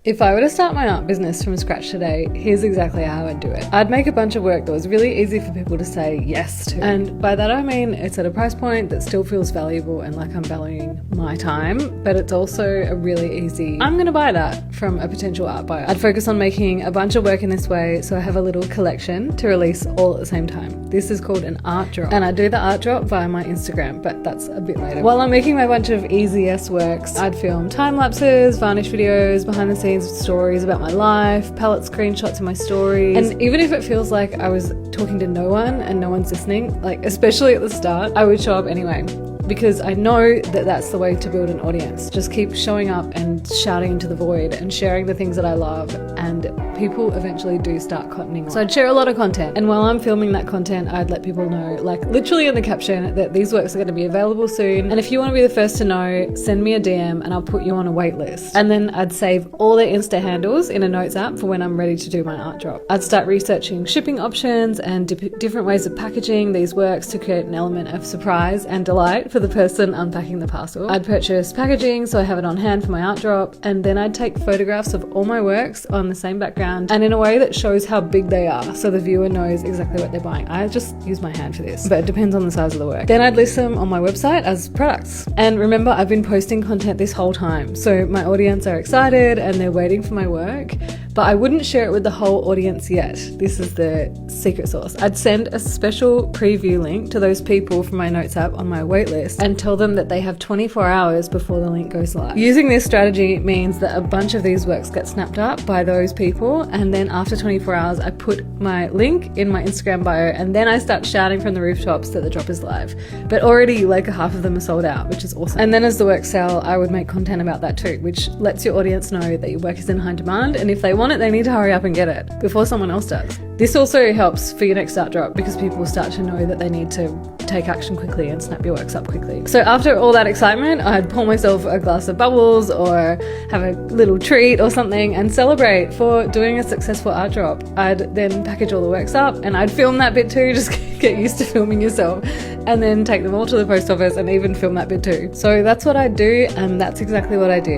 If I were to start my art business from scratch today, here's exactly how I'd do it. I'd make a bunch of work that was really easy for people to say yes to. And by that I mean it's at a price point that still feels valuable and like I'm valuing my time, but it's also a really easy, I'm gonna buy that from a potential art buyer. I'd focus on making a bunch of work in this way so I have a little collection to release all at the same time. This is called an art drop. And I do the art drop via my Instagram, but that's a bit later. While I'm making my bunch of easy works, I'd film time lapses, varnish videos, behind the scenes stories about my life, palette screenshots in my stories. And even if it feels like I was talking to no one and no one's listening, like especially at the start, I would show up anyway. Because I know that that's the way to build an audience. Just keep showing up and shouting into the void and sharing the things that I love, and people eventually do start cottoning on. So I'd share a lot of content, and while I'm filming that content, I'd let people know, like literally in the caption, that these works are going to be available soon, and if you want to be the first to know, send me a DM and I'll put you on a wait list. And then I'd save all their Insta handles in a notes app for when I'm ready to do my art drop. I'd start researching shipping options and different ways of packaging these works to create an element of surprise and delight for the person unpacking the parcel. I'd purchase packaging so I have it on hand for my art drop, and then I'd take photographs of all my works on the same background and in a way that shows how big they are so the viewer knows exactly what they're buying. I just use my hand for this, but it depends on the size of the work. Then I'd list them on my website as products. And remember, I've been posting content this whole time, so my audience are excited and they're waiting for my work, but I wouldn't share it with the whole audience yet. This is the secret sauce. I'd send a special preview link to those people from my notes app on my waitlist and tell them that they have 24 hours before the link goes live. Using this strategy means that a bunch of these works get snapped up by those people, and then after 24 hours I put my link in my Instagram bio, and then I start shouting from the rooftops that the drop is live. But already like half of them are sold out, which is awesome. And then as the works sell, I would make content about that too, which lets your audience know that your work is in high demand, and if they want it, they need to hurry up and get it before someone else does. This also helps for your next art drop because people will start to know that they need to take action quickly and snap your works up quickly. So after all that excitement, I'd pour myself a glass of bubbles or have a little treat or something and celebrate for doing a successful art drop. I'd then package all the works up and I'd film that bit too, just get used to filming yourself, and then take them all to the post office and even film that bit too. So that's what I do, and that's exactly what I did.